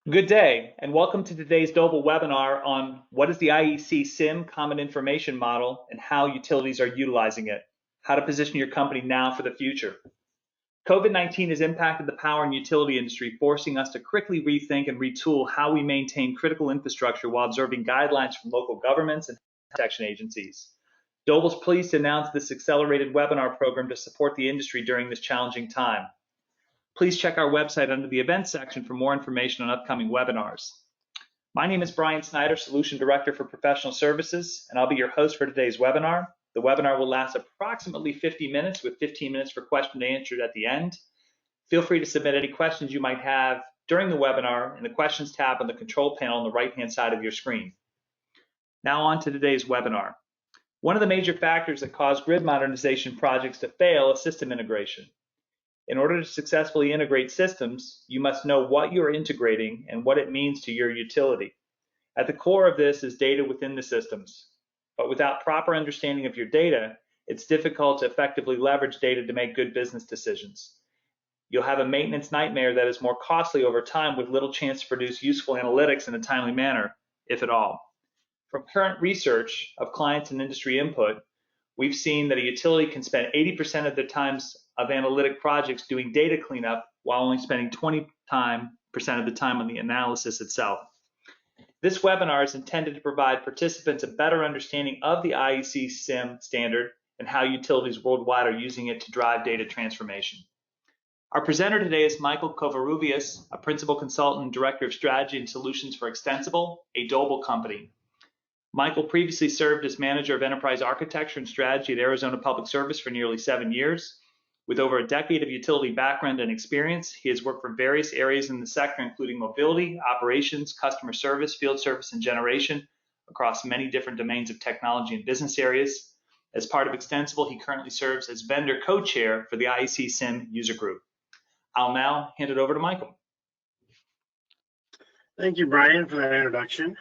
Good day, and welcome to today's Doble webinar on what is the IEC CIM Common Information Model and how utilities are utilizing it, how to position your company now for the future. COVID-19 has impacted the power and utility industry, forcing us to quickly rethink and retool how we maintain critical infrastructure while observing guidelines from local governments and protection agencies. Doble is pleased to announce this accelerated webinar program to support the industry during this challenging time. Please check our website under the events section for more information on upcoming webinars. My name is Brian Snyder, Solution Director for Professional Services, and I'll be your host for today's webinar. The webinar will last approximately 50 minutes with 15 minutes for question and answer at the end. Feel free to submit any questions you might have during the webinar in the Questions tab on the control panel on the right-hand side of your screen. Now on to today's webinar. One of the major factors that cause grid modernization projects to fail is system integration. In order to successfully integrate systems, you must know what you're integrating and what it means to your utility. At the core of this is data within the systems. But without proper understanding of your data, it's difficult to effectively leverage data to make good business decisions. You'll have a maintenance nightmare that is more costly over time with little chance to produce useful analytics in a timely manner, if at all. From current research of clients and industry input, we've seen that a utility can spend 80% of their times of analytic projects doing data cleanup while only spending 20% of the time on the analysis itself. This webinar is intended to provide participants a better understanding of the IEC CIM standard and how utilities worldwide are using it to drive data transformation. Our presenter today is Michael Covarrubias, a Principal Consultant and Director of Strategy and Solutions for Extensible, a Doble company. Michael previously served as Manager of Enterprise Architecture and Strategy at Arizona Public Service for nearly 7 years. With over a decade of utility background and experience, he has worked for various areas in the sector, including mobility, operations, customer service, field service, and generation across many different domains of technology and business areas. As part of Extensible, he currently serves as vendor co-chair for the IEC CIM user group. I'll now hand it over to Michael. Thank you, Brian, for that introduction.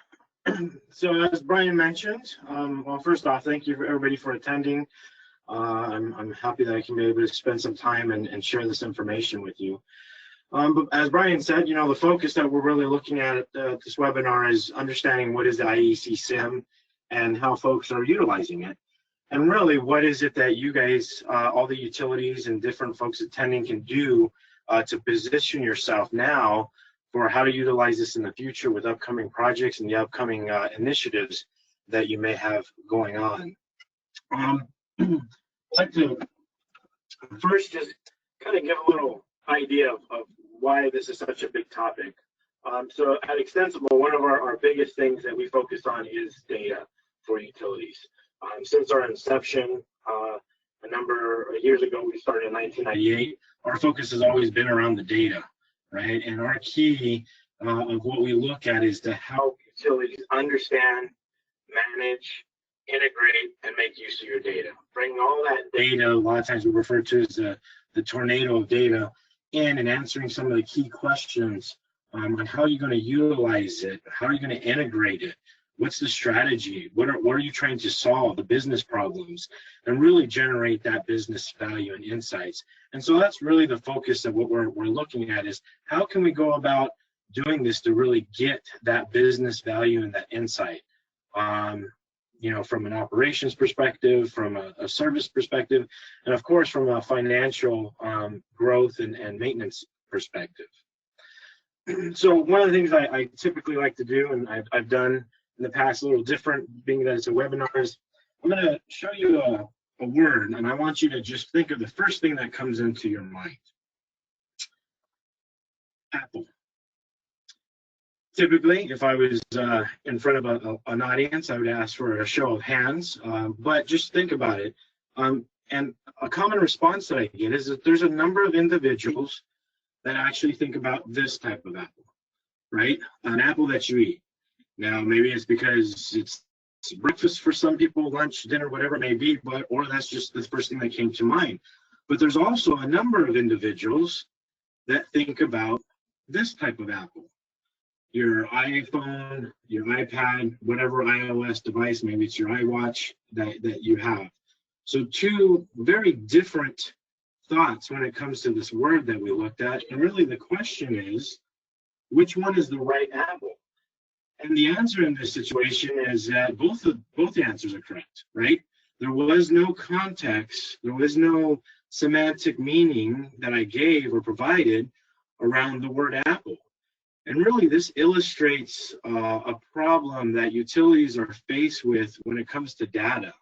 So as Brian mentioned, well, first off, thank you everybody for attending. I'm happy that I can be able to spend some time and share this information with you. But as Brian said, the focus that we're really looking at this webinar is understanding what is the IEC CIM and how folks are utilizing it. And really, what is it that you guys, all the utilities and different folks attending can do to position yourself now for how to utilize this in the future with upcoming projects and the upcoming initiatives that you may have going on. I'd like to first just kind of give a little idea of why this is such a big topic. So at Extensible, one of our biggest things that we focus on is data for utilities. Since our inception, a number of years ago, we started in 1998, our focus has always been around the data, right? And our key of what we look at is to help utilities understand, manage, integrate, and make use of your data. Bring all that data, a lot of times we refer to as the tornado of data, in and answering some of the key questions on how you're going to utilize it, how are you going to integrate it, what's the strategy, what are you trying to solve, the business problems, and really generate that business value and insights. And so that's really the focus of what we're looking at, is how can we go about doing this to really get that business value and that insight. From an operations perspective, from a service perspective, and of course from a financial growth and maintenance perspective. So one of the things I typically like to do, and I've done in the past, a little different, being that it's a webinar, is I'm going to show you a word, and I want you to just think of the first thing that comes into your mind. Apple. Typically, if I was in front of an audience, I would ask for a show of hands, but just think about it. And a common response that I get is that there's a number of individuals that actually think about this type of apple, right? An apple that you eat. Now, maybe it's because it's breakfast for some people, lunch, dinner, whatever it may be, or that's just the first thing that came to mind. But there's also a number of individuals that think about this type of apple. Your iPhone, your iPad, whatever iOS device, maybe it's your iWatch that you have. So two very different thoughts when it comes to this word that we looked at. And really the question is, which one is the right apple? And the answer in this situation is that both the answers are correct, right? There was no context, there was no semantic meaning that I gave or provided around the word apple. And really, this illustrates a problem that utilities are faced with when it comes to data.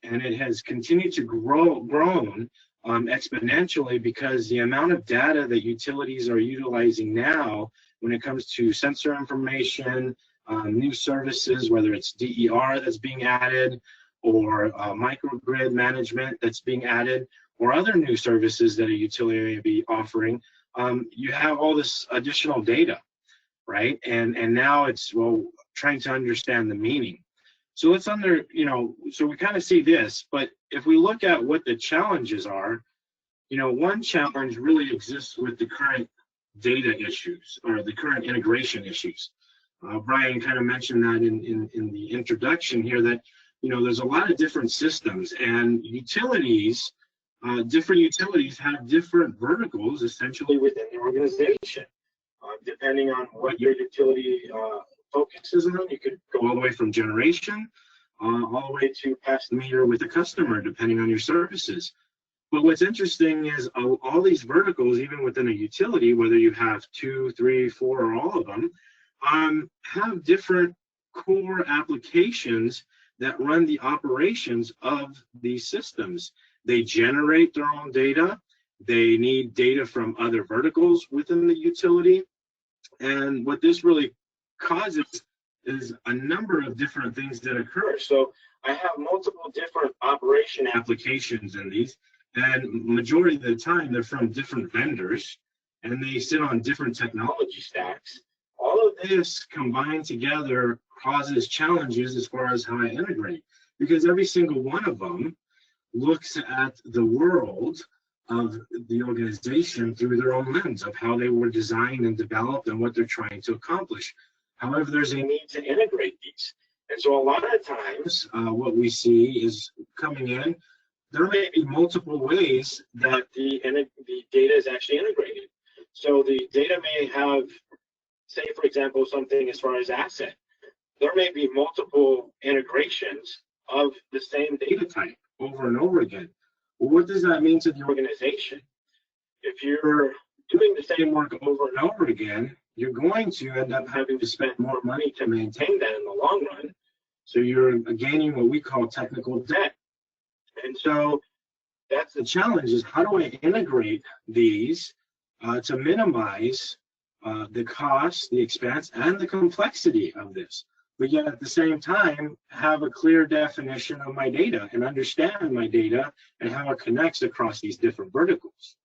And it has continued to grown exponentially because the amount of data that utilities are utilizing now when it comes to sensor information, new services, whether it's DER that's being added, or microgrid management that's being added, or other new services that a utility may be offering, you have all this additional data, right? And now it's, well, trying to understand the meaning. So let's so we kind of see this, but if we look at what the challenges are, one challenge really exists with the current data issues or the current integration issues. Brian kind of mentioned that in the introduction here, that there's a lot of different systems, and utilities, different utilities have different verticals essentially within the organization. Depending on what your utility focuses on, you could go all the way from generation all the way to past the meter with the customer, depending on your services. But what's interesting is all these verticals, even within a utility, whether you have 2, 3, 4, or all of them, have different core applications that run the operations of these systems. They generate their own data. They need data from other verticals within the utility. And what this really causes is a number of different things that occur. So I have multiple different operation applications in these, and majority of the time they're from different vendors, and they sit on different technology stacks. All of this combined together causes challenges as far as how I integrate, because every single one of them looks at the world of the organization through their own lens of how they were designed and developed and what they're trying to accomplish. However, there's a need to integrate these. And so a lot of times what we see is coming in, there may be multiple ways that the data is actually integrated. So the data may have, say, for example, something as far as asset. There may be multiple integrations of the same data type over and over again. Well, what does that mean to the organization? If you're doing the same work over and over again, you're going to end up having to spend more money to maintain that in the long run. So you're gaining what we call technical debt. And so that's the challenge, is how do I integrate these to minimize the cost, the expense, and the complexity of this, but yet at the same time have a clear definition of my data and understand my data and how it connects across these different verticals.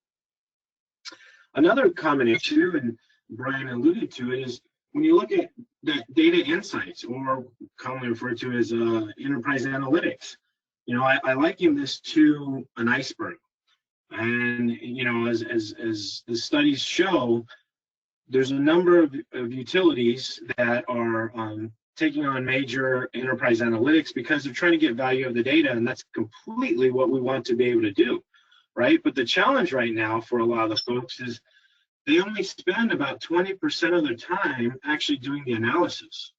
Another common issue, and Brian alluded to it, is when you look at the data insights, or commonly referred to as enterprise analytics. I liken this to an iceberg, and as the studies show, there's a number of utilities that are taking on major enterprise analytics because they're trying to get value of the data, and that's completely what we want to be able to do, right? But the challenge right now for a lot of the folks is they only spend about 20% of their time actually doing the analysis.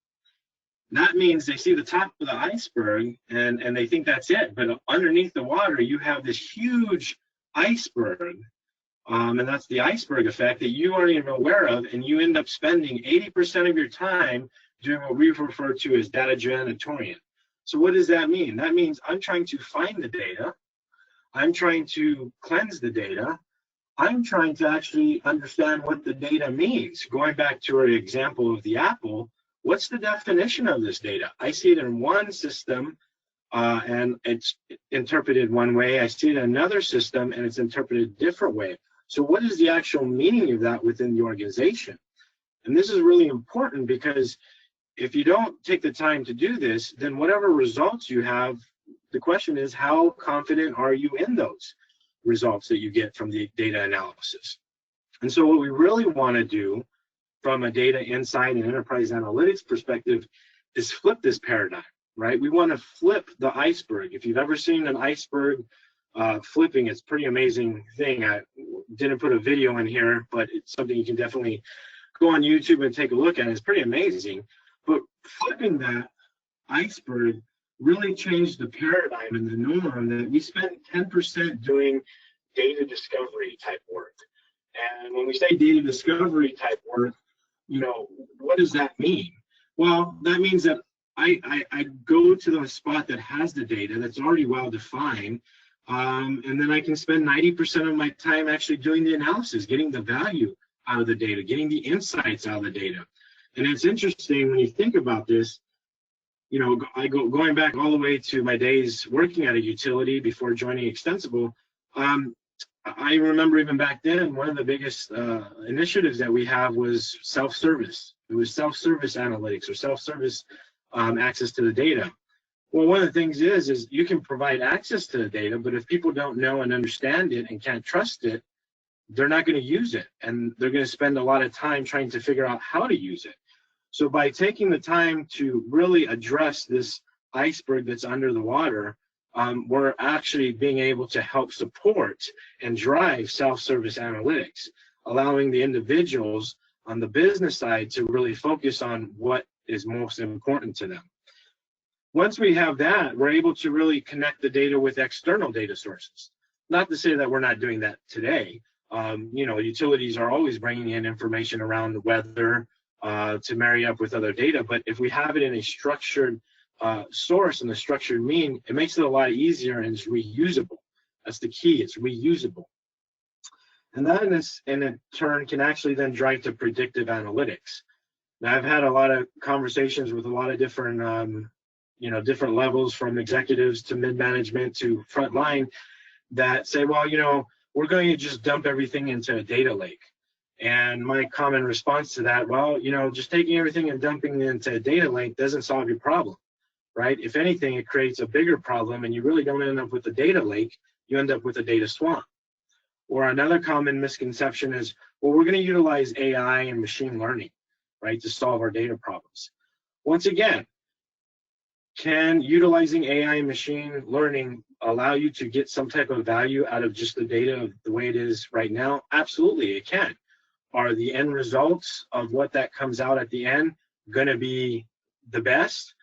That means they see the top of the iceberg and they think that's it, but underneath the water you have this huge iceberg, and that's the iceberg effect that you aren't even aware of, and you end up spending 80% of your time doing what we refer to as data janitorial. So what does that mean? That means I'm trying to find the data, I'm trying to cleanse the data, I'm trying to actually understand what the data means. Going back to our example of the apple, what's the definition of this data? I see it in one system and it's interpreted one way. I see it in another system and it's interpreted a different way. So what is the actual meaning of that within the organization? And this is really important, because if you don't take the time to do this, then whatever results you have, the question is, how confident are you in those results that you get from the data analysis? And so what we really want to do from a data insight and enterprise analytics perspective is flip this paradigm, right? We want to flip the iceberg. If you've ever seen an iceberg flipping, it's a pretty amazing thing. I didn't put a video in here, but it's something you can definitely go on YouTube and take a look at it. It's pretty amazing. But flipping that iceberg really changed the paradigm and the norm that we spend 10% doing data discovery type work. And when we say data discovery type work, you know, what does that mean? Well, that means that I go to the spot that has the data that's already well defined, and then I can spend 90% of my time actually doing the analysis, getting the value out of the data, getting the insights out of the data. And it's interesting when you think about this. You know, going back all the way to my days working at a utility before joining Extensible. I remember even back then, one of the biggest initiatives that we have was self-service. It was self-service analytics or self-service access to the data. Well, one of the things is you can provide access to the data, but if people don't know and understand it and can't trust it, they're not going to use it. And they're going to spend a lot of time trying to figure out how to use it. So by taking the time to really address this iceberg that's under the water, we're actually being able to help support and drive self-service analytics, allowing the individuals on the business side to really focus on what is most important to them. Once we have that, we're able to really connect the data with external data sources. Not to say that we're not doing that today. You know, utilities are always bringing in information around the weather to marry up with other data, but if we have it in a structured source and a structured mean, it makes it a lot easier and it's reusable. That's the key, it's reusable. And that in turn can actually then drive to predictive analytics. Now, I've had a lot of conversations with a lot of different, you know, different levels from executives to mid-management to frontline that say, well, you know, we're going to just dump everything into a data lake. And my common response to that, well, you know, just taking everything and dumping it into a data lake doesn't solve your problem, right? If anything, it creates a bigger problem and you really don't end up with a data lake, you end up with a data swamp. Or another common misconception is, well, we're going to utilize AI and machine learning, right, to solve our data problems. Once again, can utilizing AI and machine learning allow you to get some type of value out of just the data the way it is right now? Absolutely, it can. Are the end results of what that comes out at the end going to be the best?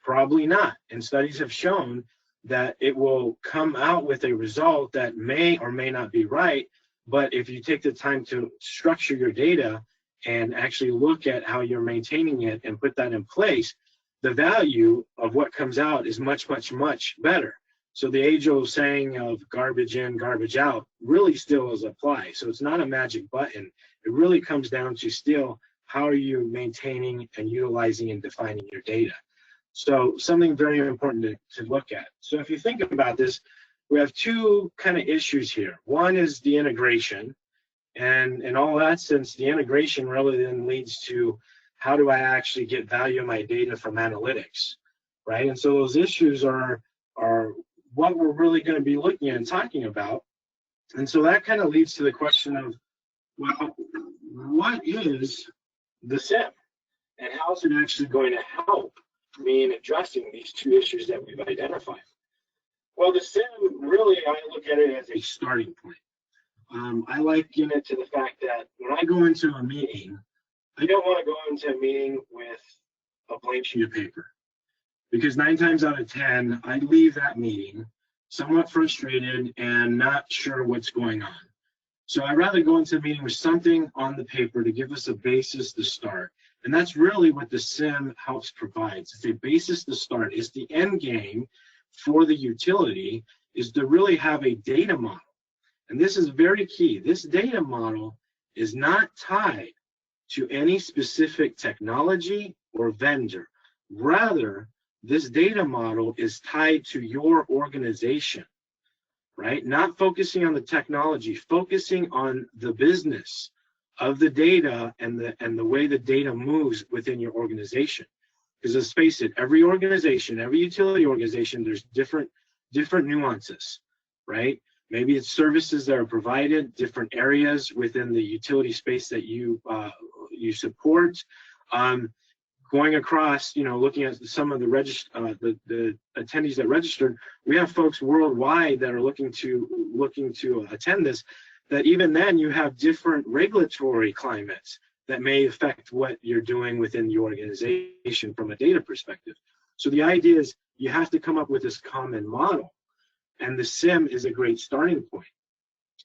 Probably not. And studies have shown that it will come out with a result that may or may not be right. But if you take the time to structure your data and actually look at how you're maintaining it and put that in place, the value of what comes out is much, much, much better. So the age-old saying of garbage in, garbage out really still is applied. So it's not a magic button. It really comes down to still how are you maintaining and utilizing and defining your data. So something very important to look at. So if you think about this, we have two kind of issues here. One is the integration. And in all that sense, the integration really then leads to how do I actually get value in my data from analytics, right? And so those issues are what we're really going to be looking at and talking about. And so that kind of leads to the question of, well, what is the CIM? And how is it actually going to help me in addressing these two issues that we've identified? Well, the CIM, really, I look at it as a starting point. I liken it to the fact that when I go into a meeting, I don't want to go into a meeting with a blank sheet of paper, because 9 times out of 10, I leave that meeting somewhat frustrated and not sure what's going on. So I'd rather go into a meeting with something on the paper to give us a basis to start. And that's really what the CIM helps provide. It's a basis to start. It's the end game for the utility is to really have a data model. And this is very key. This data model is not tied to any specific technology or vendor. Rather, this data model is tied to your organization, right? Not focusing on the technology, focusing on the business of the data and the way the data moves within your organization. Because let's face it, every organization, every utility organization, there's different nuances, right? Maybe it's services that are provided, different areas within the utility space that you support. Going across, you know, looking at some of the attendees that registered, we have folks worldwide that are looking to attend this. That even then you have different regulatory climates, that may affect what you're doing within the organization from a data perspective. So the idea is you have to come up with this common model, and the CIM is a great starting point.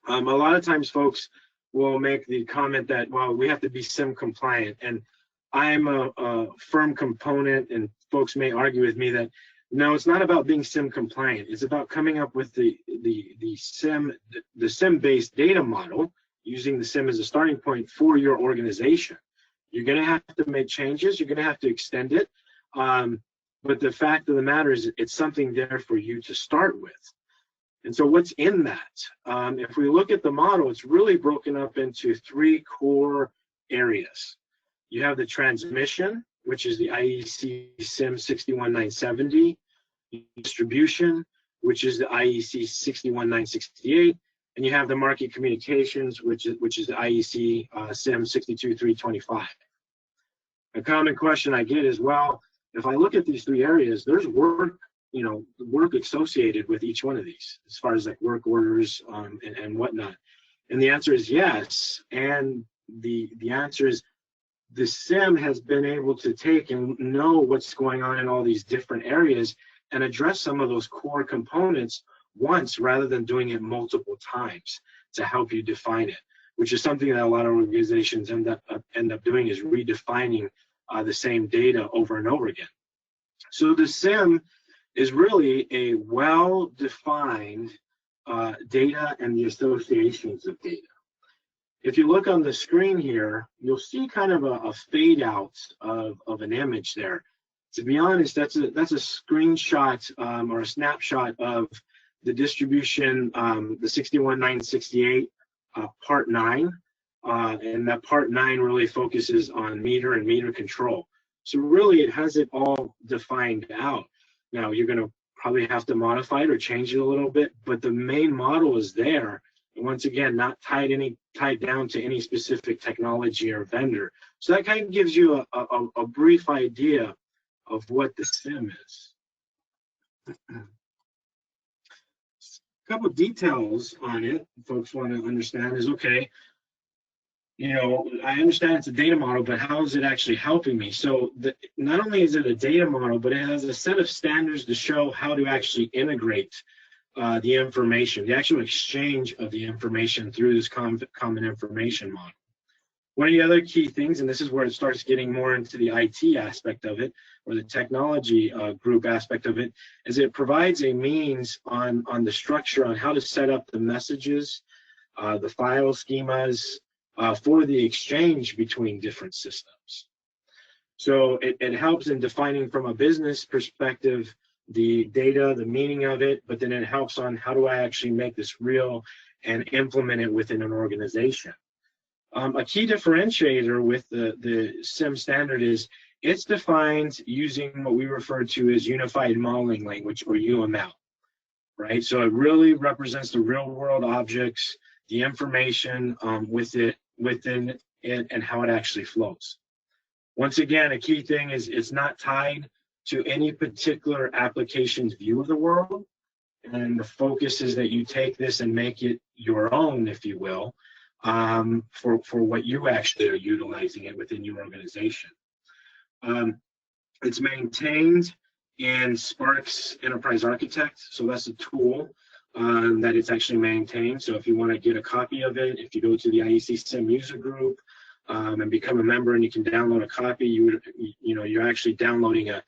A lot of times folks will make the comment that, well, we have to be CIM compliant, and I'm a firm component, and folks may argue with me that no, it's not about being CIM compliant. It's about coming up with the CIM based data model, using the CIM as a starting point for your organization. You're going to have to make changes. You're going to have to extend it. But the fact of the matter is, it's something there for you to start with. And so what's in that? If we look at the model, it's really broken up into three core areas. You have the transmission, which is the IEC CIM 61970, distribution, which is the IEC 61968, and you have the market communications, which is the IEC CIM 62325. A common question I get is, well, if I look at these three areas, there's work, work associated with each one of these, as far as like work orders and whatnot. And the answer is yes. And the answer is, the CIM has been able to take and know what's going on in all these different areas and address some of those core components once, rather than doing it multiple times to help you define it, which is something that a lot of organizations end up doing, is redefining the same data over and over again. So the CIM is really a well-defined data and the associations of data. If you look on the screen here, you'll see kind of a fade out of an image there. To be honest, that's a screenshot or a snapshot of the distribution, the 61968 part 9, and that part 9 really focuses on meter and meter control. So really, it has it all defined out. Now you're going to probably have to modify it or change it a little bit, but the main model is there. Once again, not tied down to any specific technology or vendor. So that kind of gives you a brief idea of what the CIM is. A couple of details on it folks want to understand is, okay, I understand it's a data model, but how is it actually helping me? So not only is it a data model, but it has a set of standards to show how to actually integrate the information, the actual exchange of the information through this common information model. One of the other key things, and this is where it starts getting more into the IT aspect of it, or the technology group aspect of it, is it provides a means on the structure on how to set up the messages, the file schemas for the exchange between different systems. So it helps in defining from a business perspective the data, the meaning of it, but then it helps on how do I actually make this real and implement it within an organization. A key differentiator with the CIM standard is it's defined using what we refer to as unified modeling language, or UML, right? So it really represents the real world objects, the information within it, and how it actually flows. Once again, a key thing is it's not tied to any particular application's view of the world, and the focus is that you take this and make it your own, if you will, for what you actually are utilizing it within your organization. It's maintained in Spark's Enterprise Architect, so that's a tool that it's actually maintained. So if you want to get a copy of it, if you go to the IEC CIM user group and become a member, and you can download a copy, you're actually downloading a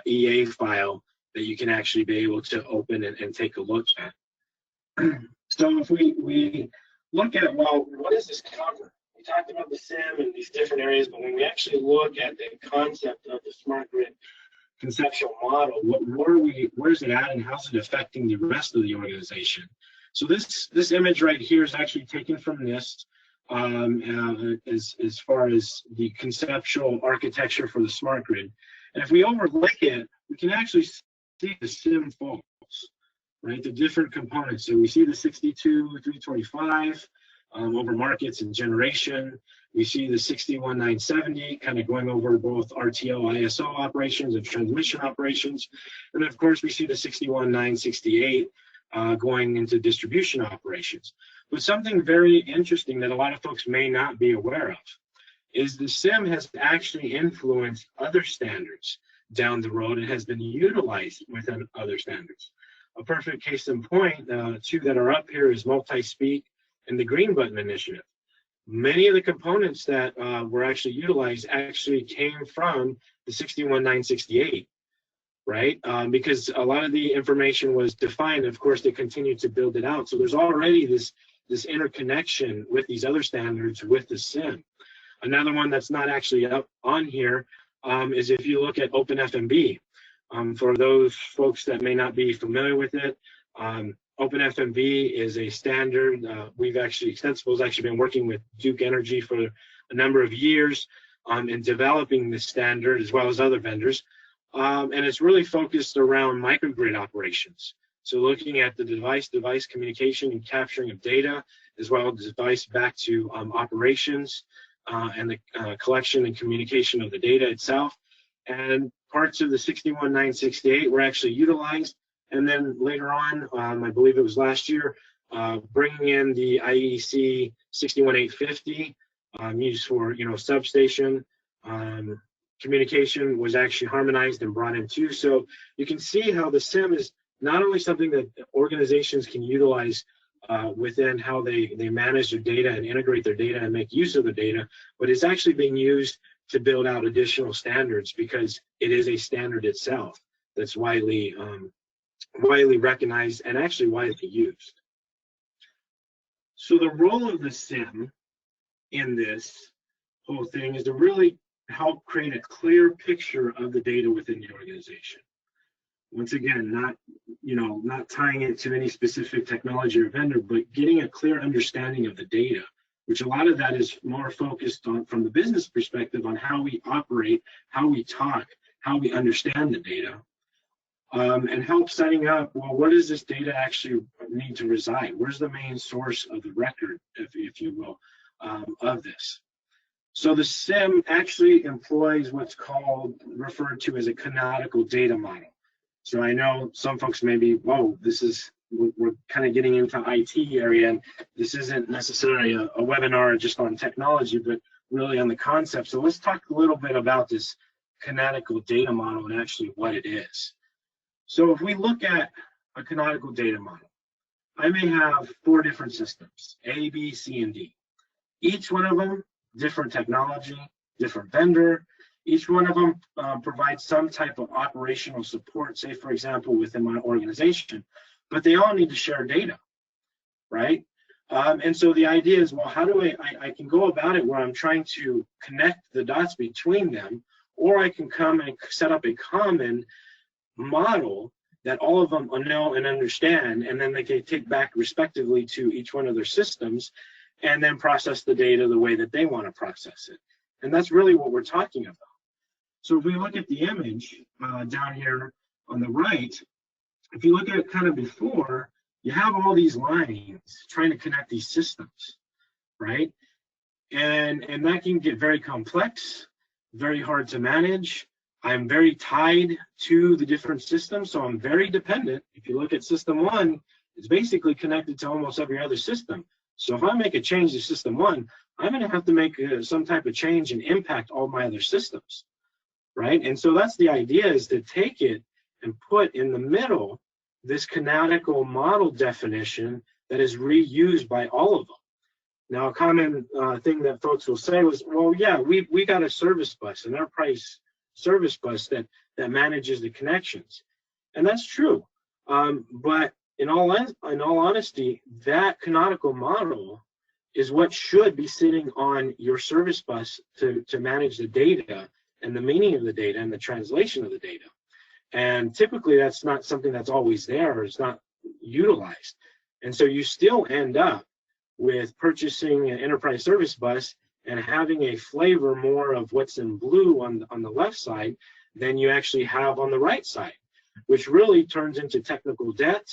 EA file that you can actually be able to open and take a look at. So if we look at, well, what does this cover? We talked about the CIM and these different areas, but when we actually look at the concept of the smart grid conceptual model, where is it at, and how's it affecting the rest of the organization? So this image right here is actually taken from NIST as far as the conceptual architecture for the smart grid. And if we overlook it, we can actually see the CIM falls, right? The different components. So we see the 62325 over markets and generation. We see the 61970 kind of going over both RTO, ISO operations and transmission operations. And of course, we see the 61968 going into distribution operations. But something very interesting that a lot of folks may not be aware of is the CIM has actually influenced other standards down the road and has been utilized within other standards. A perfect case in point, two that are up here, is multi-speak and the Green Button Initiative. Many of the components that were actually utilized actually came from the 61968, right? Because a lot of the information was defined. Of course, they continued to build it out. So there's already this interconnection with these other standards with the CIM. Another one that's not actually up on here is if you look at OpenFMB. For those folks that may not be familiar with it, OpenFMB is a standard. Extensible's actually been working with Duke Energy for a number of years in developing this standard, as well as other vendors. And it's really focused around microgrid operations. So looking at the device-device communication and capturing of data, as well as device back to operations and the collection and communication of the data itself. And parts of the 61968 were actually utilized. And then later on, I believe it was last year, bringing in the IEC 61850, used for substation communication, was actually harmonized and brought in too. So you can see how the CIM is not only something that organizations can utilize within how they manage their data and integrate their data and make use of the data, but it's actually being used to build out additional standards because it is a standard itself that's widely recognized and actually widely used. So the role of the CIM in this whole thing is to really help create a clear picture of the data within the organization. Once again, not tying it to any specific technology or vendor, but getting a clear understanding of the data, which a lot of that is more focused on from the business perspective on how we operate, how we talk, how we understand the data, and help setting up, well, where does this data actually need to reside? Where's the main source of the record, if you will, of this? So the CIM actually employs what's referred to as a canonical data model. So I know some folks may be, whoa, we're kind of getting into IT area, and this isn't necessarily a webinar just on technology, but really on the concept. So let's talk a little bit about this canonical data model and actually what it is. So if we look at a canonical data model, I may have 4 different systems, A, B, C, and D. Each one of them, different technology, different vendor. Each one of them provides some type of operational support, say, for example, within my organization, but they all need to share data, right? And so the idea is, well, how do I can go about it where I'm trying to connect the dots between them, or I can come and set up a common model that all of them know and understand, and then they can take back respectively to each one of their systems and then process the data the way that they want to process it. And that's really what we're talking about. So if we look at the image down here on the right, if you look at it kind of before, you have all these lines trying to connect these systems, right? And that can get very complex, very hard to manage. I'm very tied to the different systems, so I'm very dependent. If you look at system 1, it's basically connected to almost every other system. So if I make a change to system 1, I'm going to have to make some type of change and impact all my other systems, right? And so that's the idea, is to take it and put in the middle this canonical model definition that is reused by all of them. Now, a common thing that folks will say was, well, yeah, we got a service bus, an enterprise service bus that manages the connections. And that's true. But in all honesty, that canonical model is what should be sitting on your service bus to manage the data and the meaning of the data and the translation of the data. And typically that's not something that's always there, or it's not utilized. And so you still end up with purchasing an enterprise service bus and having a flavor more of what's in blue on the left side than you actually have on the right side, which really turns into technical debt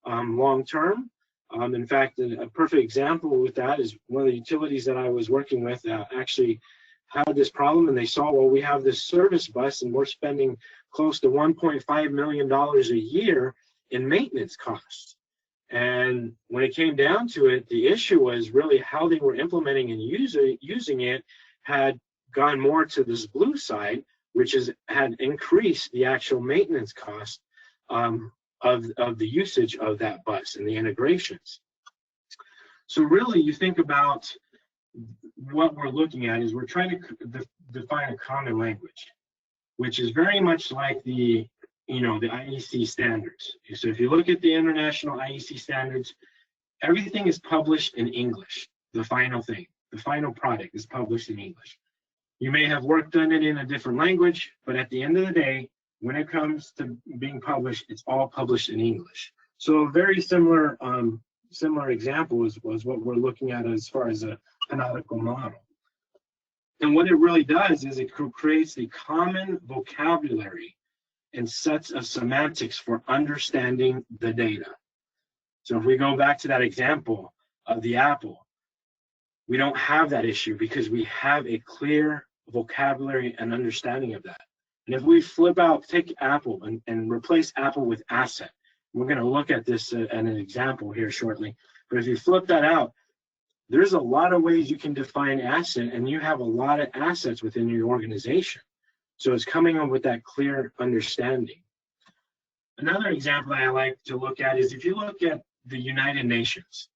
long term. In fact, a perfect example with that is one of the utilities that I was working with actually had this problem, and they saw, well, we have this service bus and we're spending close to $1.5 million a year in maintenance costs. And when it came down to it, the issue was really how they were implementing and using it, had gone more to this blue side, which had increased the actual maintenance cost of the usage of that bus and the integrations. So really, you think about what we're looking at is we're trying to define a common language, which is very much like the IEC standards. So if you look at the international IEC standards, everything is published in English. The final thing, the final product is published in English. You may have work done it in a different language, but at the end of the day, when it comes to being published, it's all published in English. So a very similar example was what we're looking at as far as a canonical model. And what it really does is it creates a common vocabulary and sets of semantics for understanding the data. So if we go back to that example of the apple, we don't have that issue because we have a clear vocabulary and understanding of that. And if we flip out, take apple and replace apple with asset, we're going to look at this in an example here shortly. But if you flip that out, there's a lot of ways you can define asset, and you have a lot of assets within your organization. So it's coming up with that clear understanding. Another example I like to look at is if you look at the United Nations.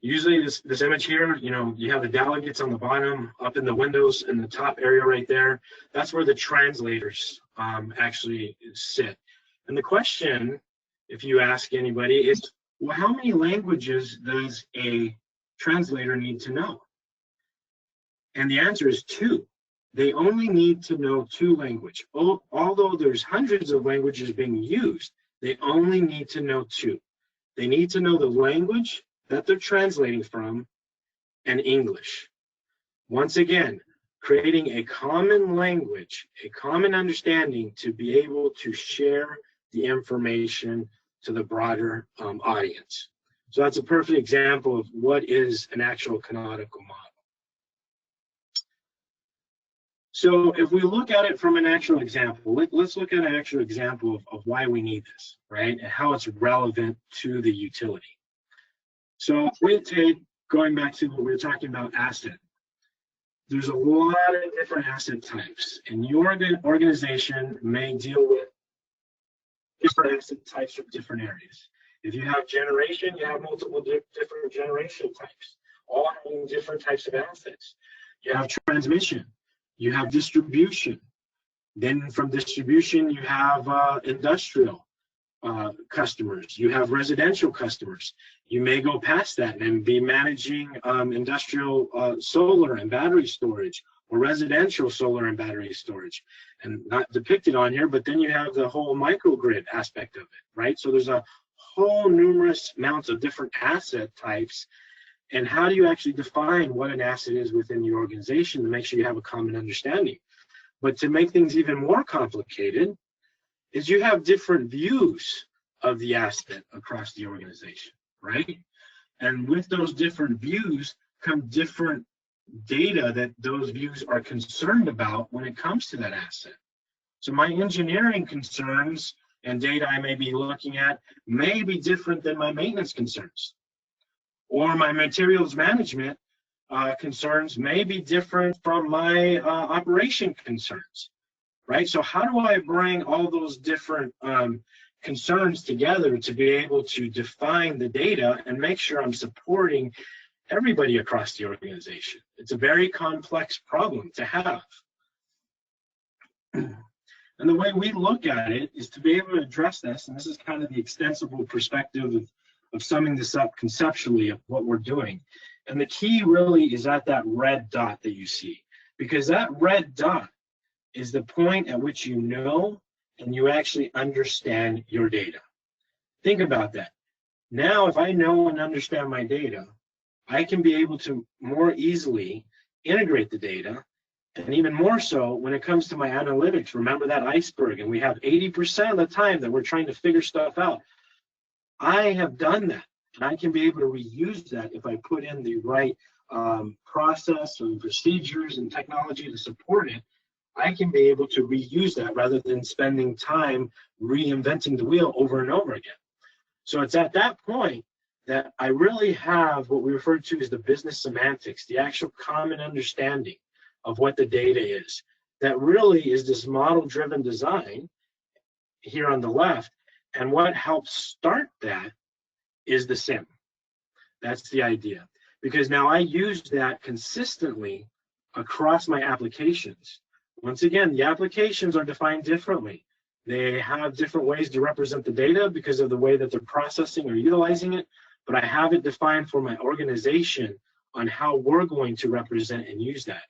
Usually this image here, you have the delegates on the bottom, up in the windows in the top area right there. That's where the translators actually sit. And the question, if you ask anybody, is, well, how many languages does a translator need to know? And the answer is 2. They only need to know 2 languages. Although there's hundreds of languages being used, they only need to know 2. They need to know the language that they're translating from and English. Once again, creating a common language, a common understanding to be able to share the information to the broader audience. So that's a perfect example of what is an actual canonical model. So if we look at it from an actual example, let's look at an actual example of why we need this, right? And how it's relevant to the utility. So we take, going back to what we were talking about, asset. There's a lot of different asset types, and your organization may deal with different asset types from different areas. If you have generation, you have multiple different generation types, all having different types of assets. You have transmission, you have distribution. Then from distribution, you have industrial customers, you have residential customers. You may go past that and be managing industrial solar and battery storage, or residential solar and battery storage. And not depicted on here, but then you have the whole microgrid aspect of it, right? So there's a whole numerous amounts of different asset types. And how do you actually define what an asset is within your organization to make sure you have a common understanding? But to make things even more complicated is you have different views of the asset across the organization, right? And with those different views come different data that those views are concerned about when it comes to that asset. So my engineering concerns and data I may be looking at may be different than my maintenance concerns, or my materials management concerns may be different from my operation concerns, right? So how do I bring all those different concerns together to be able to define the data and make sure I'm supporting everybody across the organization? It's a very complex problem to have. And the way we look at it is to be able to address this, and this is kind of the extensible perspective of summing this up conceptually of what we're doing. And the key really is at that red dot that you see, because that red dot is the point at which you know and you actually understand your data. Think about that. Now, if I know and understand my data, I can be able to more easily integrate the data, and even more so when it comes to my analytics. Remember that iceberg, and we have 80% of the time that we're trying to figure stuff out. I have done that, and I can be able to reuse that if I put in the right process and procedures and technology to support it. I can be able to reuse that rather than spending time reinventing the wheel over and over again. So it's at that point that I really have what we refer to as the business semantics, the actual common understanding of what the data is. That really is this model-driven design here on the left, and what helps start that is the CIM. That's the idea. Because now I use that consistently across my applications. Once again, the applications are defined differently. They have different ways to represent the data because of the way that they're processing or utilizing it, but I have it defined for my organization on how we're going to represent and use that.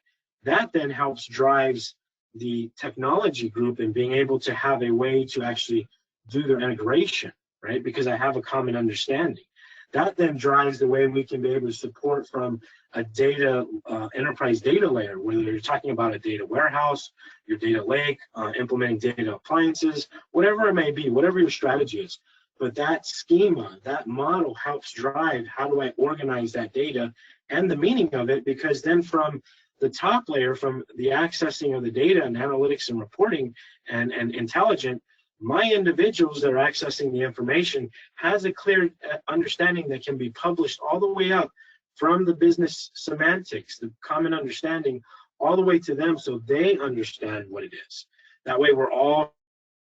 That then helps drives the technology group in being able to have a way to actually do their integration, right? Because I have a common understanding. That then drives the way we can be able to support from a data, enterprise data layer, whether you're talking about a data warehouse, your data lake, implementing data appliances, whatever it may be, whatever your strategy is. But that schema, that model helps drive how do I organize that data and the meaning of it, because then from the top layer, from the accessing of the data and analytics and reporting and intelligent, my individuals that are accessing the information has a clear understanding that can be published all the way up from the business semantics, the common understanding, all the way to them so they understand what it is. That way we're all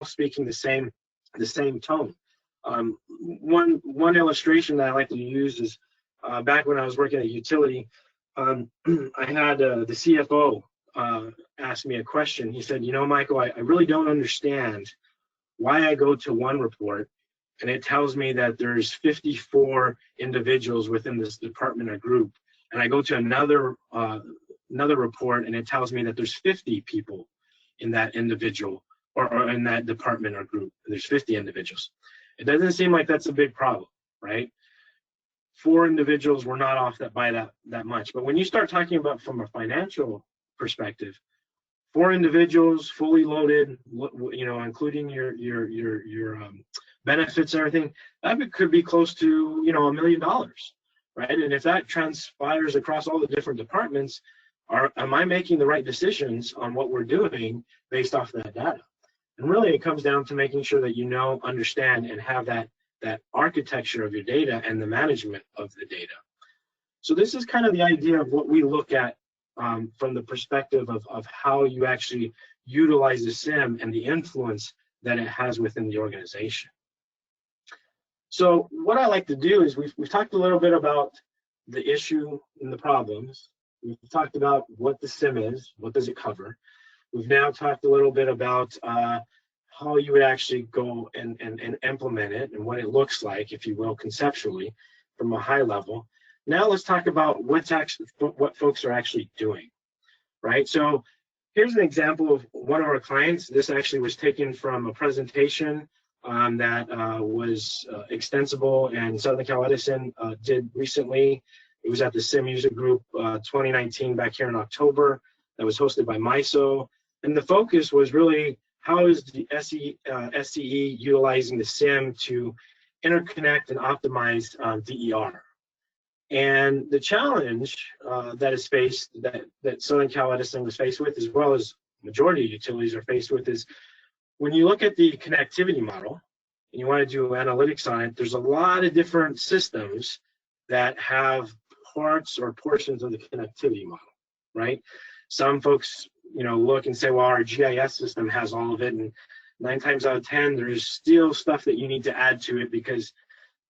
speaking the same tone. One illustration that I like to use is back when I was working at utility, I had the CFO ask me a question. He said, you know, Michael, I really don't understand why I go to one report and it tells me that there's 54 individuals within this department or group, and I go to another report and it tells me that there's 50 people in that individual or in that department or group. There's 50 individuals. It doesn't seem like that's a big problem, right? 4 individuals were not off by that much. But when you start talking about from a financial perspective, 4 individuals fully loaded, you know, including your benefits and everything, that could be close to, you know, $1 million, right? And if that transpires across all the different departments, am I making the right decisions on what we're doing based off that data? And really, it comes down to making sure that you know, understand, and have that architecture of your data and the management of the data. So this is kind of the idea of what we look at from the perspective of how you actually utilize the CIM and the influence that it has within the organization. So what I like to do is we've talked a little bit about the issue and the problems. We've talked about what the CIM is, what does it cover. We've now talked a little bit about how you would actually go and implement it and what it looks like, if you will, conceptually from a high level. Now let's talk about what folks are actually doing, right? So here's an example of one of our clients. This actually was taken from a presentation that was extensible and Southern Cal Edison did recently. It was at the CIM User Group 2019 back here in October. That was hosted by MISO. And the focus was really, how is the SCE utilizing the CIM to interconnect and optimize DER? And the challenge that is faced, that Southern Cal Edison was faced with, as well as majority of utilities are faced with, is when you look at the connectivity model and you want to do analytics on it, there's a lot of different systems that have parts or portions of the connectivity model, right? Some folks, you know, look and say, well, our GIS system has all of it, and 9 times out of 10, there's still stuff that you need to add to it, because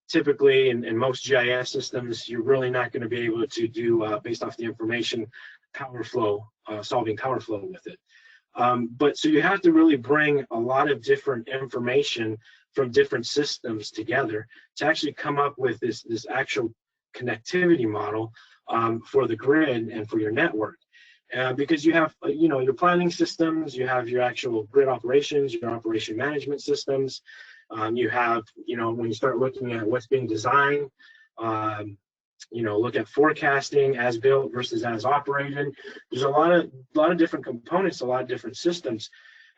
typically in most GIS systems, you're really not going to be able to do, based off the information, power flow, solving power flow with it. But so you have to really bring a lot of different information from different systems together to actually come up with this actual connectivity model for the grid and for your network. Because you have, you know, your planning systems, you have your actual grid operations, your operation management systems. You have, you know, when you start looking at what's being designed, you know, look at forecasting as built versus as operated. There's a lot of different components, a lot of different systems.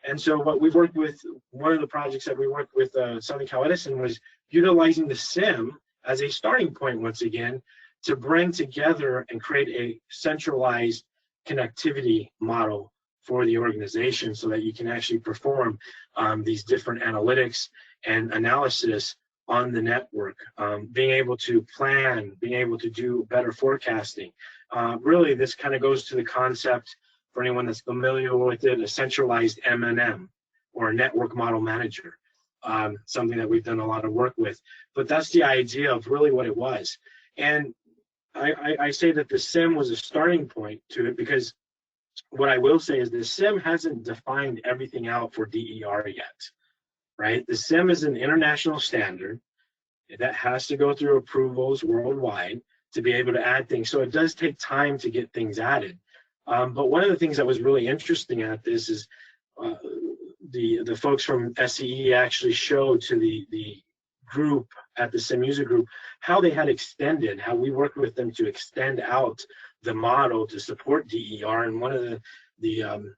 And so what we've worked with, one of the projects that we worked with Southern Cal Edison was utilizing the CIM as a starting point once again to bring together and create a centralized connectivity model for the organization so that you can actually perform these different analytics and analysis on the network, being able to plan, being able to do better forecasting. Really, this kind of goes to the concept, for anyone that's familiar with it, a centralized M&M, or a network model manager, something that we've done a lot of work with. But that's the idea of really what it was. And I say that the CIM was a starting point to it, because what I will say is the CIM hasn't defined everything out for DER yet, right? The CIM is an international standard that has to go through approvals worldwide to be able to add things. So it does take time to get things added. But one of the things that was really interesting at this is the folks from SCE actually showed to the group at the CIM user group how they had extended, how we worked with them to extend out the model to support DER. And one of the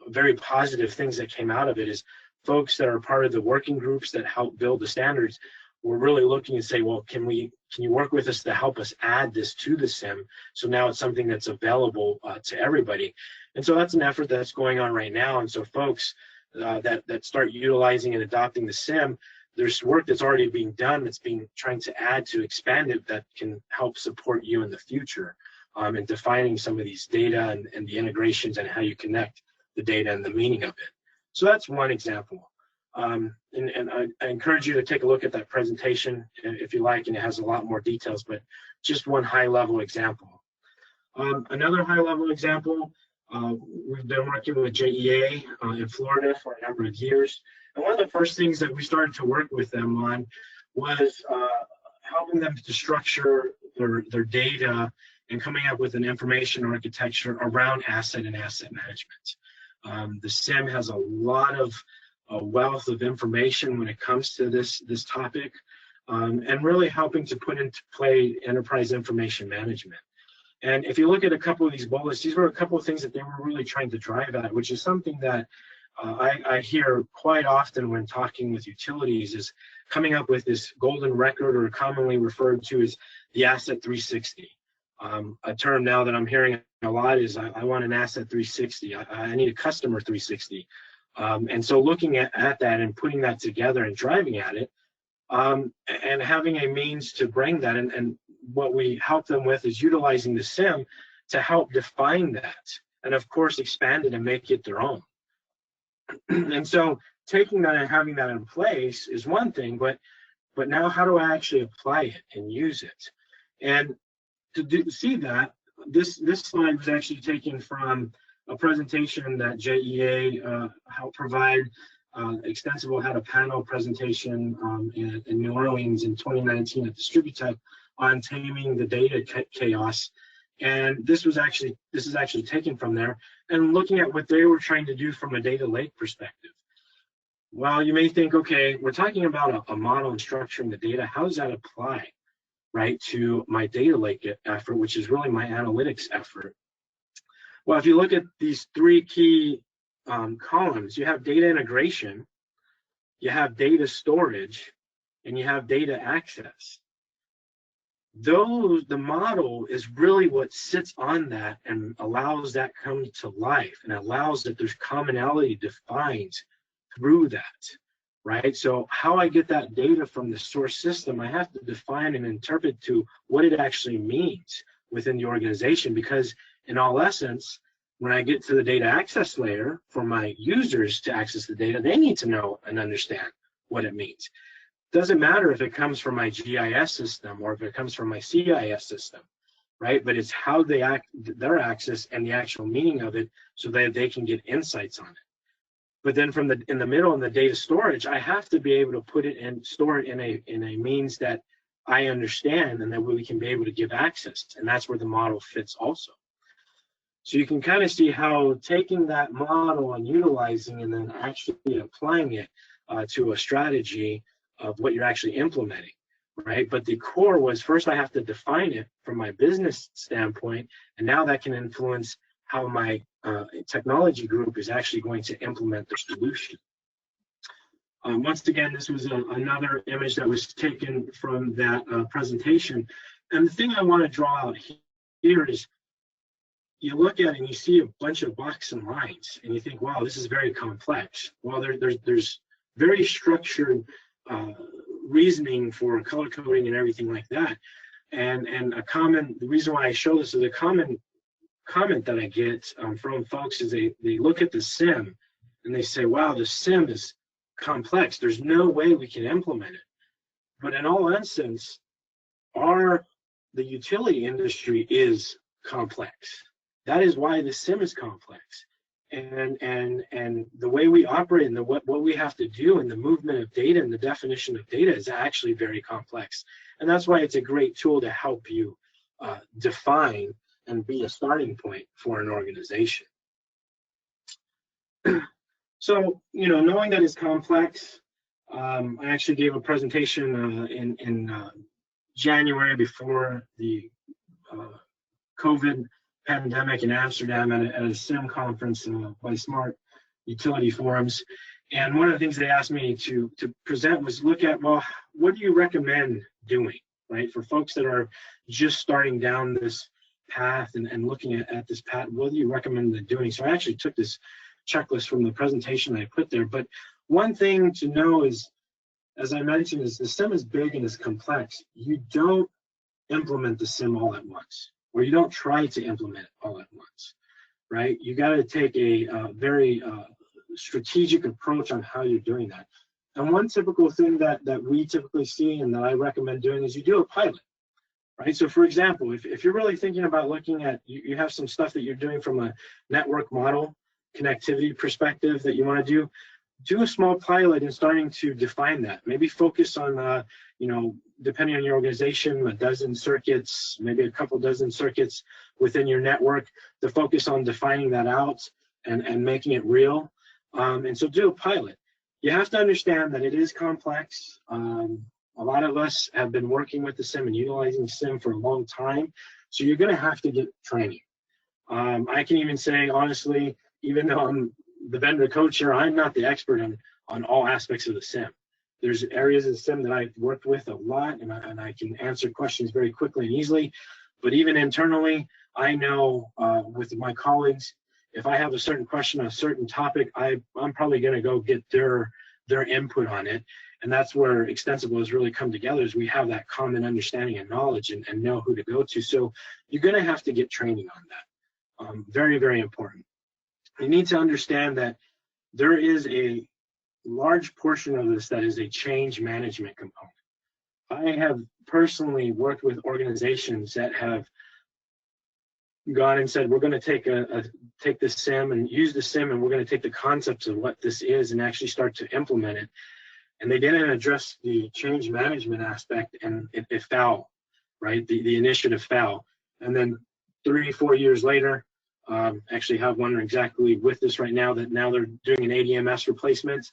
very positive things that came out of it is folks that are part of the working groups that help build the standards were really looking and say, well, can you work with us to help us add this to the CIM, so now it's something that's available to everybody. And so that's an effort that's going on right now. And so folks that start utilizing and adopting the CIM, there's work that's already being done that's being trying to add to expand it that can help support you in the future, in defining some of these data and the integrations and how you connect the data and the meaning of it. So that's one example. And I encourage you to take a look at that presentation if you like, and it has a lot more details, but just one high-level example. Another high-level example, we've been working with JEA in Florida for a number of years. And one of the first things that we started to work with them on was helping them to structure their data and coming up with an information architecture around asset and asset management. The CIM has a lot of a wealth of information when it comes to this topic, and really helping to put into play enterprise information management. And if you look at a couple of these bullets, these were a couple of things that they were really trying to drive at, which is something that I hear quite often when talking with utilities, is coming up with this golden record, or commonly referred to as the Asset 360. A term now that I'm hearing a lot is I want an Asset 360. I need a customer 360. And so looking at that and putting that together and driving at it, and having a means to bring that, and what we help them with is utilizing the CIM to help define that, and of course expand it and make it their own. And so taking that and having that in place is one thing, but now how do I actually apply it and use it? And to see that, this slide was actually taken from a presentation that JEA helped provide. Extensible had a panel presentation in New Orleans in 2019 at Distributech on taming the data chaos, and this is actually taken from there and looking at what they were trying to do from a data lake perspective. While you may think, okay, we're talking about a model and structuring the data, how does that apply, right, to my data lake effort, which is really my analytics effort? Well, if you look at these three key columns, you have data integration, you have data storage, and you have data access. The model is really what sits on that and allows that come to life, and allows that there's commonality defined through that, right? So how I get that data from the source system, I have to define and interpret to what it actually means within the organization, because in all essence, when I get to the data access layer for my users to access the data, they need to know and understand what it means. Doesn't matter if it comes from my GIS system or if it comes from my CIS system, right? But it's how they their access and the actual meaning of it, so that they can get insights on it. But then in the middle, in the data storage, I have to be able to put it and store it in a means that I understand and that we can be able to give access. And that's where the model fits also. So you can kind of see how taking that model and utilizing and then actually applying it to a strategy of what you're actually implementing, right? But the core was, first I have to define it from my business standpoint, and now that can influence how my technology group is actually going to implement the solution. Once again, this was another image that was taken from that presentation. And the thing I want to draw out here is, you look at it and you see a bunch of boxes and lines, and you think, wow, this is very complex. Well, there's very structured reasoning for color coding and everything like that. And the reason why I show this is a common comment that I get from folks is they look at the CIM and they say, wow, the CIM is complex. There's no way we can implement it. But in all instance, the utility industry is complex. That is why the CIM is complex. And the way we operate and what we have to do and the movement of data and the definition of data is actually very complex. And that's why it's a great tool to help you define and be a starting point for an organization. So, knowing that it's complex, I actually gave a presentation in January before the COVID pandemic in Amsterdam at a CIM conference by Smart Utility Forums. And one of the things they asked me to present was look at, well, what do you recommend doing, right? For folks that are just starting down this path and looking at this path, what do you recommend doing? So I actually took this checklist from the presentation I put there. But one thing to know is, as I mentioned, is the CIM is big and is complex. You don't implement the CIM all at once, or you don't try to implement it all at once, right? You got to take a very strategic approach on how you're doing that. And one typical thing that we typically see and that I recommend doing is you do a pilot, right? So for example, if you're really thinking about looking at, you have some stuff that you're doing from a network model connectivity perspective that you want to do a small pilot and starting to define that. Maybe focus on, depending on your organization, a dozen circuits, maybe a couple dozen circuits within your network to focus on defining that out and making it real. And so do a pilot. You have to understand that it is complex. A lot of us have been working with the CIM and utilizing CIM for a long time. So you're going to have to get training. I can even say, honestly, even though I'm the vendor coach here, I'm not the expert on all aspects of the CIM. There's areas of the CIM that I've worked with a lot, and I can answer questions very quickly and easily. But even internally, I know with my colleagues, if I have a certain question on a certain topic, I'm probably going to go get their input on it. And that's where Extensible has really come together, is we have that common understanding and knowledge and know who to go to. So you're going to have to get training on that. Very, very important. You need to understand that there is a large portion of this that is a change management component. I have personally worked with organizations that have gone and said, we're going to take this CIM and use the CIM, and we're going to take the concepts of what this is and actually start to implement it. And they didn't address the change management aspect, and it fell, right? The initiative fell. And then 3-4 years later, actually have one exactly with this right now, that now they're doing an ADMS replacement,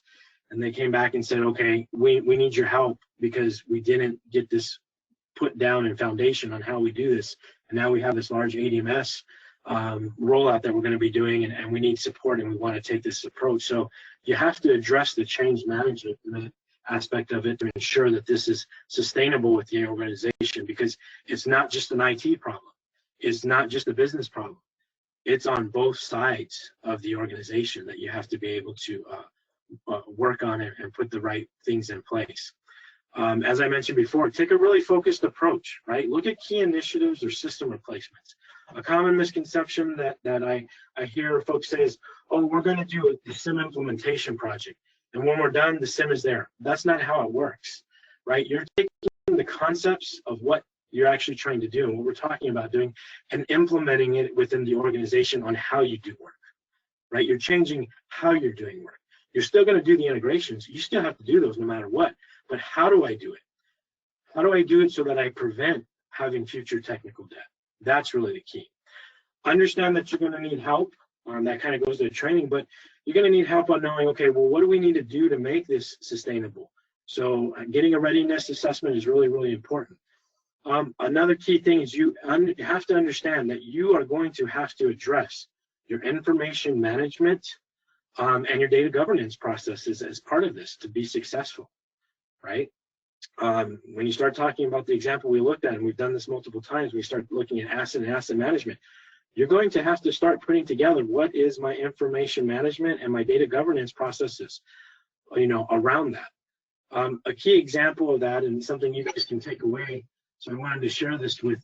and they came back and said, okay, we need your help because we didn't get this put down in foundation on how we do this. And now we have this large ADMS rollout that we're going to be doing, and we need support, and we want to take this approach. So you have to address the change management aspect of it to ensure that this is sustainable with the organization, because it's not just an IT problem. It's not just a business problem. It's on both sides of the organization that you have to be able to work on it and put the right things in place. As I mentioned before, take a really focused approach, right? Look at key initiatives or system replacements. A common misconception that I hear folks say is, oh, we're going to do the CIM implementation project, and when we're done, the CIM is there. That's not how it works, right? You're taking the concepts of what you're actually trying to do and what we're talking about doing and implementing it within the organization on how you do work, right? You're changing how you're doing work. You're still going to do the integrations. You still have to do those no matter what. But how do I do it? How do I do it so that I prevent having future technical debt? That's really the key. Understand that you're going to need help. That kind of goes to the training, but you're going to need help on knowing, okay, well, what do we need to do to make this sustainable? So getting a readiness assessment is really, really important. Another key thing is you have to understand that you are going to have to address your information management and your data governance processes as part of this to be successful, right? When you start talking about the example we looked at, and we've done this multiple times, we start looking at asset and asset management. You're going to have to start putting together what is my information management and my data governance processes, around that. A key example of that, and something you guys can take away, so I wanted to share this with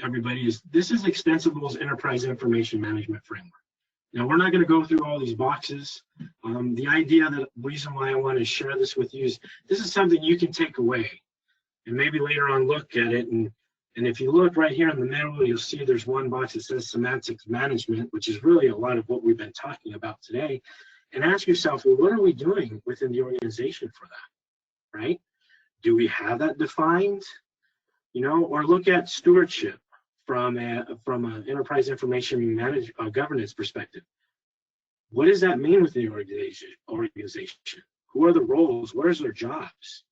everybody, is this is Extensible's Enterprise Information Management Framework. Now, we're not going to go through all these boxes. The idea, the reason why I want to share this with you is this is something you can take away and maybe later on look at it. And if you look right here in the middle, you'll see there's one box that says Semantics Management, which is really a lot of what we've been talking about today. And ask yourself, well, what are we doing within the organization for that, right? Do we have that defined? You know, or look at stewardship from an enterprise information governance perspective. What does that mean with the organization? Who are the roles? What is their jobs,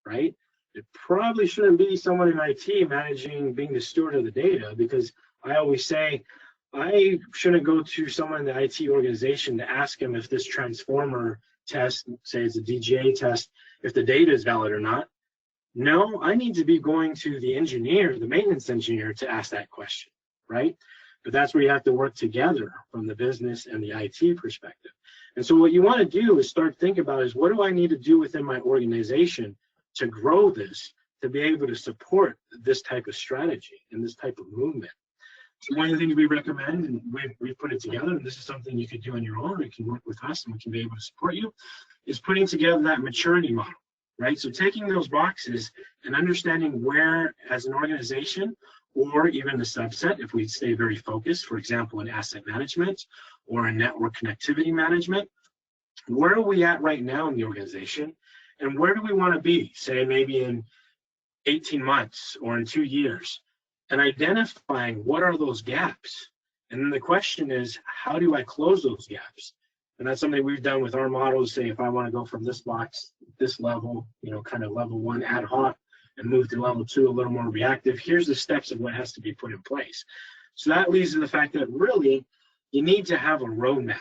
right? It probably shouldn't be someone in IT being the steward of the data, because I always say I shouldn't go to someone in the IT organization to ask them if this transformer test, say it's a DGA test, if the data is valid or not. No, I need to be going to the engineer, the maintenance engineer, to ask that question, right? But that's where you have to work together from the business and the IT perspective. And so what you want to do is start thinking about is, what do I need to do within my organization to grow this, to be able to support this type of strategy and this type of movement? So one of the things we recommend, and we've put it together, and this is something you could do on your own, or you can work with us and we can be able to support you, is putting together that maturity model. Right, so taking those boxes and understanding where, as an organization, or even a subset, if we stay very focused, for example, in asset management or in network connectivity management, where are we at right now in the organization, and where do we want to be, say maybe in 18 months or in 2 years, and identifying what are those gaps. And then the question is, how do I close those gaps? And that's something we've done with our models. Say, if I want to go from this box, this level, you know, kind of level 1 ad hoc, and move to level 2 a little more reactive, here's the steps of what has to be put in place. So that leads to the fact that really you need to have a roadmap,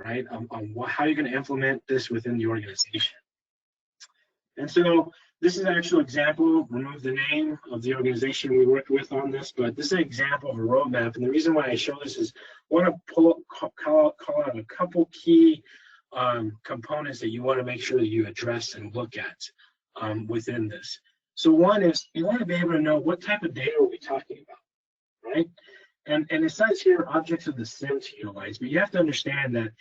right, on how you're going to implement this within the organization. And so this is an actual example. Remove the name of the organization we worked with on this, but this is an example of a roadmap. And the reason why I show this is I want to call out a couple key components that you want to make sure that you address and look at within this. So one is, you want to be able to know what type of data are we talking about, right? And it says here objects of the SIM to utilize, but you have to understand that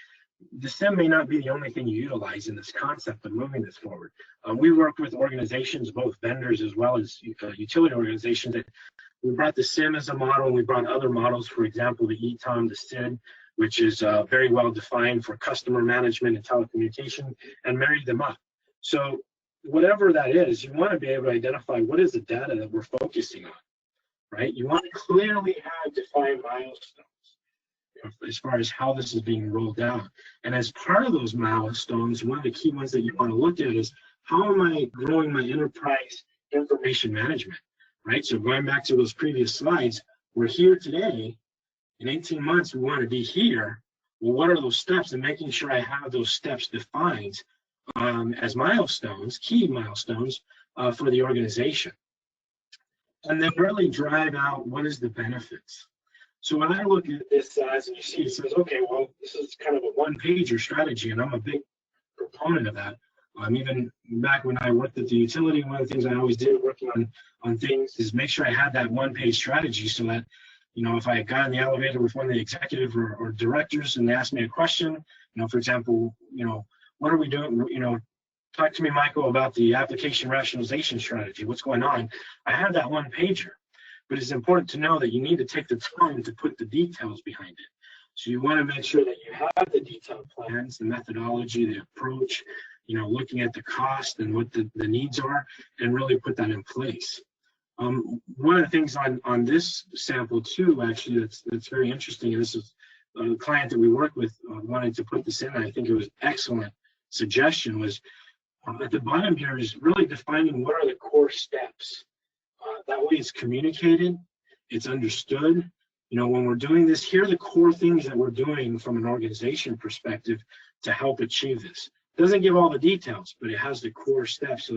the SIM may not be the only thing you utilize in this concept of moving this forward. We worked with organizations, both vendors as well as utility organizations, that we brought the SIM as a model, and we brought other models, for example, the ETOM, the SID, which is very well defined for customer management and telecommunication, and married them up. So whatever that is, you want to be able to identify what is the data that we're focusing on, right? You want to clearly have defined milestones as far as how this is being rolled out. And as part of those milestones, one of the key ones that you want to look at is, how am I growing my enterprise information management, right? So going back to those previous slides, we're here today. In 18 months, we want to be here. Well, what are those steps? And making sure I have those steps defined as milestones, key milestones for the organization. And then really drive out what is the benefits. So when I look at this size, and you see it says, okay, well, this is kind of a one-pager strategy, and I'm a big proponent of that. Even back when I worked at the utility, one of the things I always did working on things is make sure I had that one-page strategy, so that, you know, if I got in the elevator with one of the executive or directors and they asked me a question, you know, for example, you know, what are we doing? You know, talk to me, Michael, about the application rationalization strategy. What's going on? I have that one-pager. But it's important to know that you need to take the time to put the details behind it. So you want to make sure that you have the detailed plans, the methodology, the approach, you know, looking at the cost and what the needs are, and really put that in place. One of the things on this sample too, actually, that's very interesting, and this is a client that we worked with wanted to put this in, and I think it was excellent suggestion, was at the bottom here is really defining what are the core steps. That way it's communicated, it's understood. You know, when we're doing this, here are the core things that we're doing from an organization perspective to help achieve this. It doesn't give all the details, but it has the core steps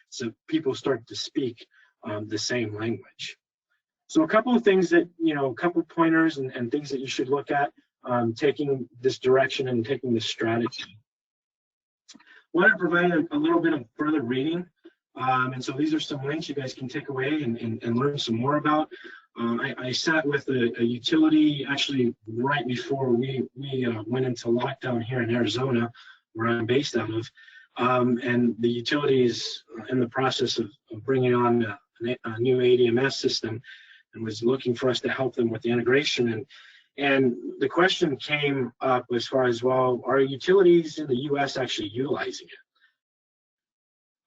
so people start to speak the same language. So a couple of things that, you know, a couple pointers and things that you should look at taking this direction and taking this strategy. Want to provide a little bit of further reading. And so these are some links you guys can take away and learn some more about. I sat with a utility actually right before we went into lockdown here in Arizona, where I'm based out of. And the utility is in the process of bringing on a new ADMS system, and was looking for us to help them with the integration. And the question came up as far as, well, are utilities in the US actually utilizing it?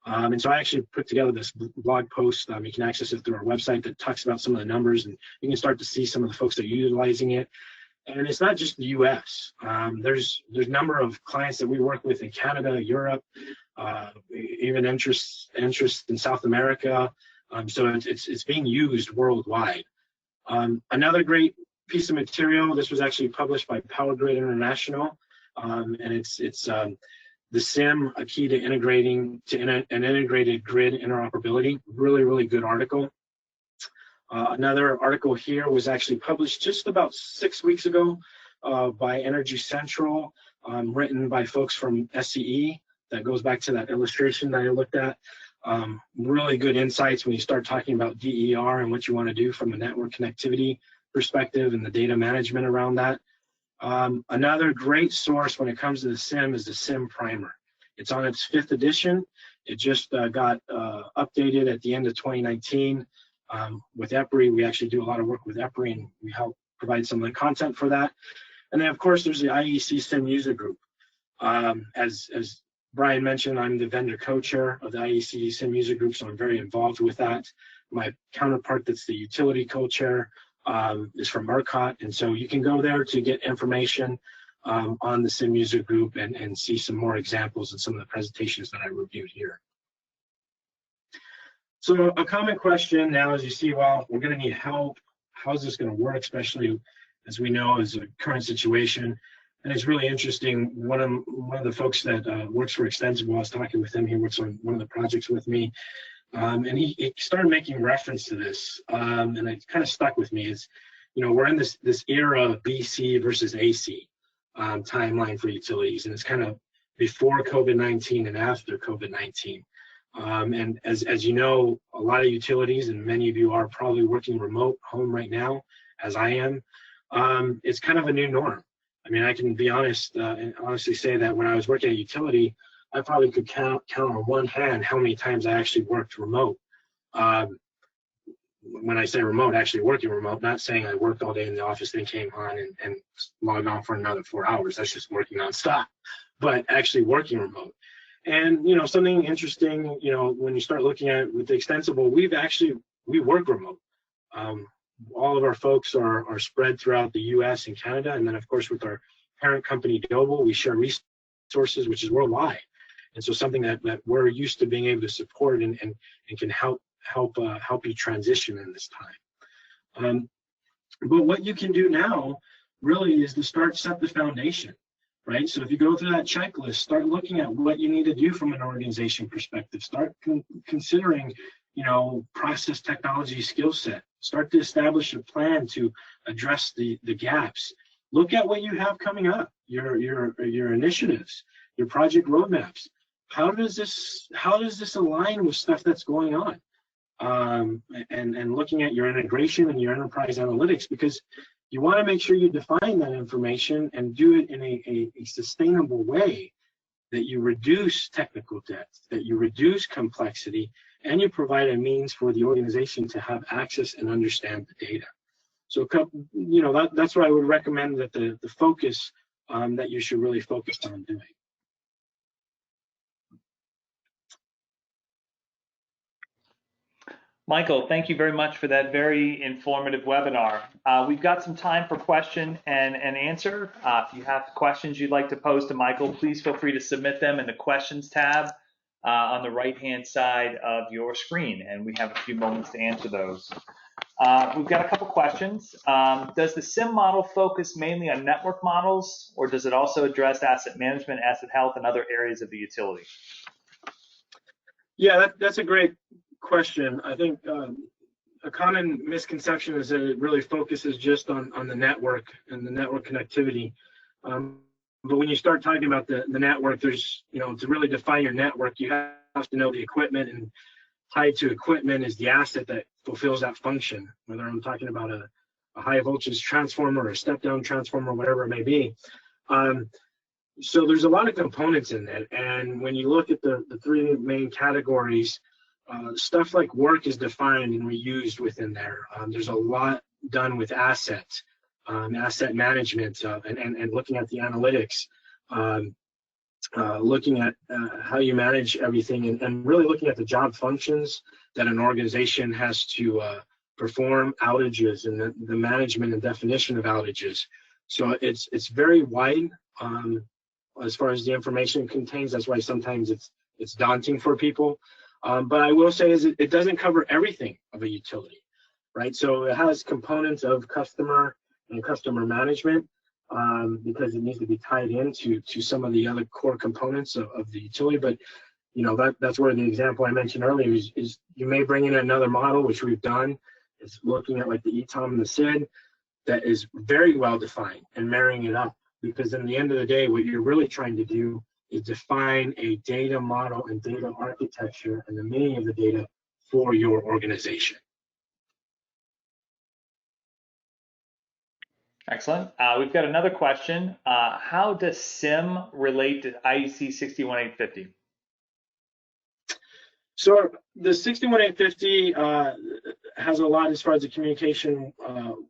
And so I actually put together this blog post. You can access it through our website that talks about some of the numbers, and you can start to see some of the folks that are utilizing it. And it's not just the US. There's a number of clients that we work with in Canada, Europe, even interest in South America. So it's being used worldwide. Another great piece of material, this was actually published by Power Grid International, and it's the CIM, a key to integrating to an integrated grid interoperability. Really, really good article. Another article here was actually published just about 6 weeks ago by Energy Central, written by folks from SCE. That goes back to that illustration that I looked at. Really good insights when you start talking about DER and what you want to do from a network connectivity perspective and the data management around that. Another great source when it comes to the CIM is the CIM Primer. It's on its 5th edition. It just got updated at the end of 2019 with EPRI. We actually do a lot of work with EPRI, and we help provide some of the content for that. And then, of course, there's the IEC CIM user group. As Brian mentioned, I'm the vendor co-chair of the IEC CIM user group, so I'm very involved with that. My counterpart that's the utility co-chair is from ERCOT, and so you can go there to get information on the CIM user group and see some more examples in some of the presentations that I reviewed here. So a common question now is, you see, well, we're going to need help. How's this going to work, especially as we know is a current situation? And it's really interesting. One of the folks that works for Extensible, I was talking with him. He works on one of the projects with me, and he started making reference to this, and it kind of stuck with me. Is, you know, we're in this era of BC versus AC timeline for utilities, and it's kind of before COVID-19 and after COVID-19. And as you know, a lot of utilities, and many of you are probably working remote home right now, as I am. It's kind of a new norm. I mean, I can be honest and honestly say that when I was working at a utility, I probably could count on one hand how many times I actually worked remote. When I say remote, actually working remote, not saying I worked all day in the office, then came on and logged on for another 4 hours. That's just working nonstop, but actually working remote. And, you know, something interesting, you know, when you start looking at it with the Extensible, we work remote. All of our folks are spread throughout the US and Canada. And then, of course, with our parent company, Doble, we share resources, which is worldwide. And so something that we're used to being able to support and can help you transition in this time. But what you can do now really is to set the foundation, right? So if you go through that checklist, start looking at what you need to do from an organization perspective. Start considering, you know, process technology skill set. Start to establish a plan to address the gaps. Look at what you have coming up, your initiatives, your project roadmaps. How does this align with stuff that's going on? And looking at your integration and your enterprise analytics, because you want to make sure you define that information and do it in a sustainable way, that you reduce technical debt, that you reduce complexity, and you provide a means for the organization to have access and understand the data. So, you know, that's what I would recommend, that the focus that you should really focus on doing. Michael, thank you very much for that very informative webinar. We've got some time for question and answer. If you have questions you'd like to pose to Michael, please feel free to submit them in the questions tab on the right-hand side of your screen, and we have a few moments to answer those. We've got a couple questions. Does the CIM model focus mainly on network models, or does it also address asset management, asset health, and other areas of the utility? Yeah, that's a great question. I think a common misconception is that it really focuses just on the network and the network connectivity. But when you start talking about the network, there's, to really define your network, you have to know the equipment, and tied to equipment is the asset that fulfills that function, whether I'm talking about a high voltage transformer or a step down transformer, whatever it may be. So there's a lot of components in it. And when you look at the three main categories, stuff like work is defined and reused within there. There's a lot done with assets, asset management, and looking at the analytics, looking at how you manage everything, and really looking at the job functions that an organization has to perform, outages, and the management and definition of outages. So it's very wide as far as the information contains. That's why sometimes it's daunting for people. But I will say is it doesn't cover everything of a utility, right? So it has components of customer and customer management, because it needs to be tied into some of the other core components of the utility. But that's where the example I mentioned earlier is you may bring in another model, which we've done. It's looking at like the ETOM and the SID that is very well defined and marrying it up, because in the end of the day, what you're really trying to do is define a data model and data architecture and the meaning of the data for your organization. Excellent. We've got another question. How does CIM relate to IEC 61850? So the 61850 has a lot as far as the communication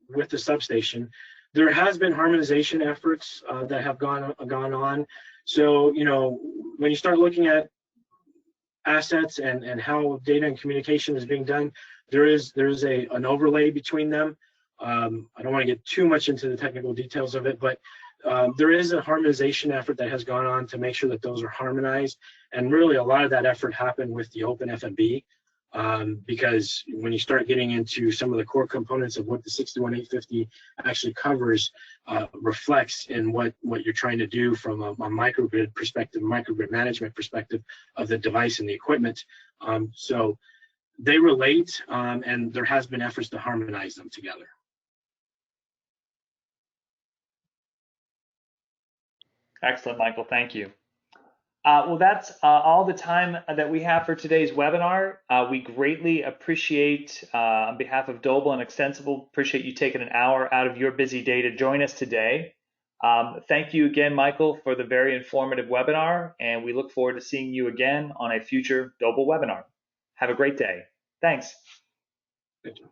with the substation. There has been harmonization efforts that have gone on. So when you start looking at assets and how data and communication is being done, there's an overlay between them. I don't want to get too much into the technical details of it, but there is a harmonization effort that has gone on to make sure that those are harmonized. And really a lot of that effort happened with the Open FMB, because when you start getting into some of the core components of what the 61850 actually covers, reflects in what you're trying to do from a microgrid perspective, microgrid management perspective of the device and the equipment. So they relate, and there has been efforts to harmonize them together. Excellent, Michael. Thank you. Well, that's all the time that we have for today's webinar. We greatly appreciate, on behalf of Doble and Extensible, appreciate you taking an hour out of your busy day to join us today. Thank you again, Michael, for the very informative webinar, and we look forward to seeing you again on a future Doble webinar. Have a great day. Thanks. Thank you.